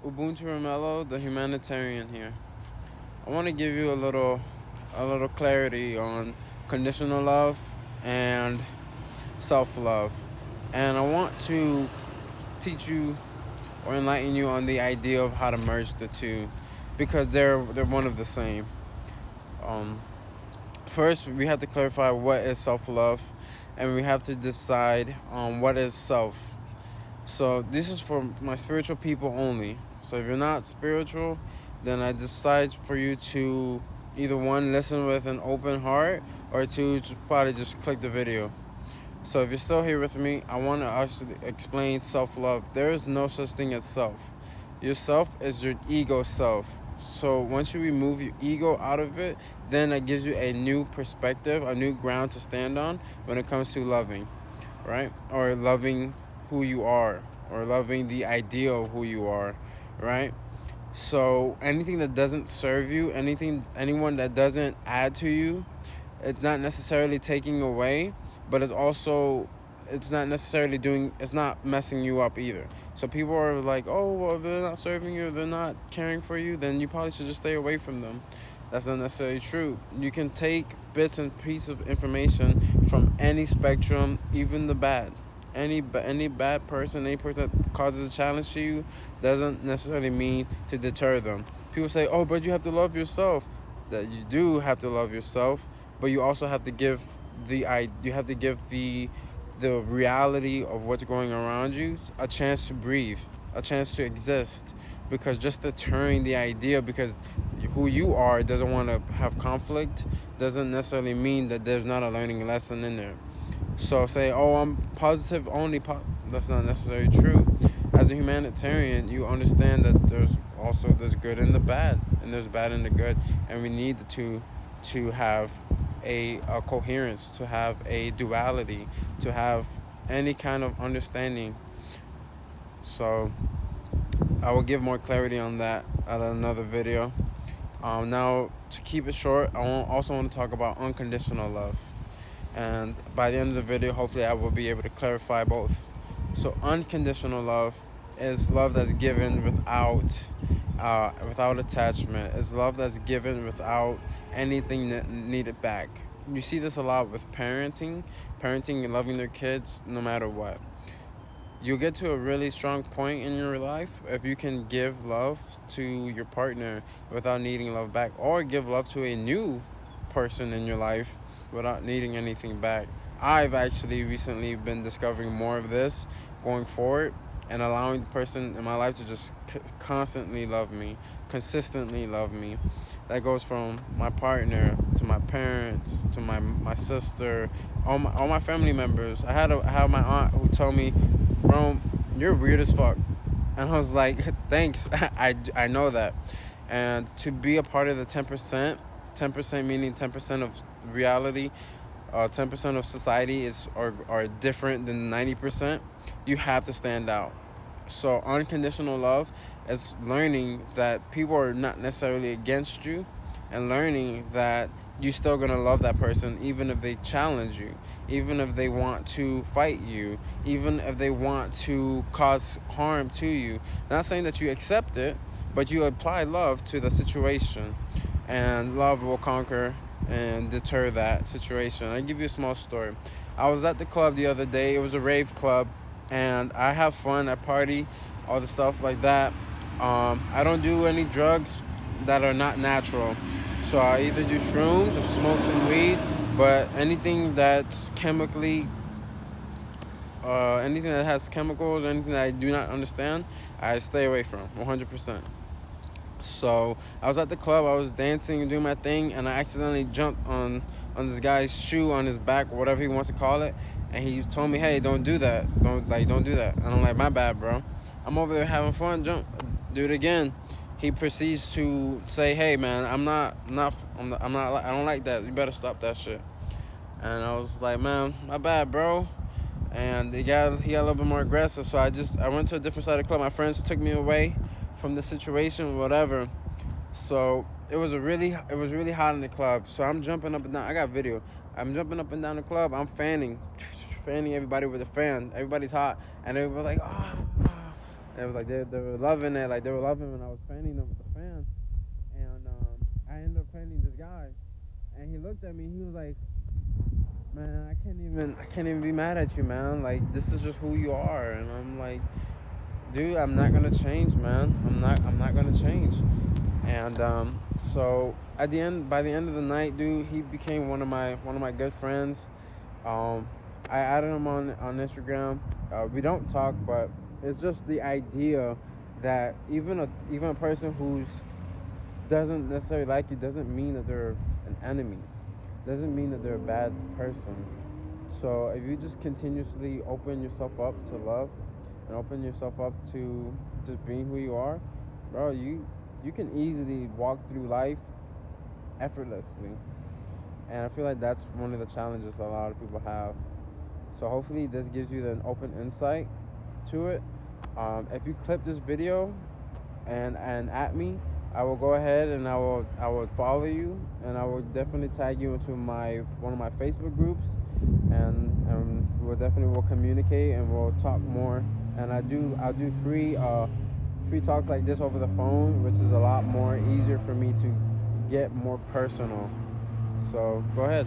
Ubuntu Romello, the humanitarian here. I want to give you a little clarity on conditional love and self-love. And I want to teach you or enlighten you on the idea of how to merge the two because they're one of the same. Um, First, we have to clarify what is self-love and we have to decide what is self. So this is for my spiritual people only. So if you're not spiritual, then I decide for you to either one, listen with an open heart, or two, probably just click the video. So if you're still here with me, I want to actually explain self-love. There is no such thing as self. Your self is your ego self. So once you remove your ego out of it, then that gives you a new perspective, a new ground to stand on when it comes to loving, right? Or loving who you are, or loving the ideal of who you are, right? So anything that doesn't serve you, anyone that doesn't add to you, it's not necessarily taking away, but it's not necessarily it's not messing you up either. So people are like, oh, well, if they're not serving you, if they're not caring for you, then you probably should just stay away from them. That's not necessarily true. You can take bits and pieces of information from any spectrum, even the bad. Any bad person, any person that causes a challenge to you, doesn't necessarily mean to deter them. People say, oh, but you have to love yourself. That you do have to love yourself, but you also have to give the reality of what's going around you a chance to breathe, a chance to exist. Because just deterring the idea because who you are doesn't want to have conflict doesn't necessarily mean that there's not a learning lesson in there. So say, oh, I'm positive only. That's not necessarily true. As a humanitarian, you understand that there's good and the bad, and there's bad and the good, and we need the two to have a coherence, to have a duality, to have any kind of understanding. So I will give more clarity on that at another video. Now, to keep it short, also want to talk about unconditional love. And by the end of the video, hopefully I will be able to clarify both. So unconditional love is love that's given without attachment. It's love that's given without anything needed back. You see this a lot with parenting and loving their kids no matter what. You'll get to a really strong point in your life if you can give love to your partner without needing love back, or give love to a new person in your life without needing anything back. I've actually recently been discovering more of this going forward and allowing the person in my life to just constantly love me, consistently love me. That goes from my partner to my parents to my sister, all my family members. I had my aunt who told me, bro, you're weird as fuck. And I was like, thanks, I know that. And to be a part of the 10%, 10% meaning 10% of reality, 10% of society are different than 90%, you have to stand out. So unconditional love is learning that people are not necessarily against you, and learning that you're still going to love that person even if they challenge you, even if they want to fight you, even if they want to cause harm to you. Not saying that you accept it, but you apply love to the situation, and love will conquer and deter that situation. I'll give you a small story. I was at the club the other day. It was a rave club, and I have fun. I party, all the stuff like that. I don't do any drugs that are not natural. So I either do shrooms or smoke some weed, but anything that's anything that has chemicals, anything that I do not understand, I stay away from 100%. So I was at the club, I was dancing and doing my thing, and I accidentally jumped on this guy's shoe, on his back, or whatever he wants to call it. And he told me, hey, don't do that. Don't do that. And I'm like, my bad, bro. I'm over there having fun. Jump, do it again. He proceeds to say, hey, man, I don't like that. You better stop that shit. And I was like, man, my bad, bro. And he got a little bit more aggressive. So I went to a different side of the club. My friends took me away from the situation, whatever. So it was really hot in the club. So I'm jumping up and down. I got video. I'm jumping up and down the club. I'm fanning everybody with a fan. Everybody's hot, and everybody's like, oh. And it was like they were loving it, like they were loving when I was painting them with the fan. And I ended up painting this guy, and he looked at me. He was like, "Man, I can't even be mad at you, man. Like this is just who you are." And I'm like, "Dude, I'm not gonna change, man. I'm not gonna change." And so by the end of the night, dude, he became one of my good friends. Um, I added him on Instagram. We don't talk, but it's just the idea that even a person who's doesn't necessarily like you doesn't mean that they're an enemy. Doesn't mean that they're a bad person. So if you just continuously open yourself up to love and open yourself up to just being who you are, bro, you can easily walk through life effortlessly. And I feel like that's one of the challenges a lot of people have. So hopefully this gives you an open insight to it. If you clip this video and at me, I will go ahead and I will follow you, and I will definitely tag you into my one of my Facebook groups, and we'll definitely will communicate and we'll talk more. And I'll do free talks like this over the phone, which is a lot more easier for me to get more personal. So go ahead.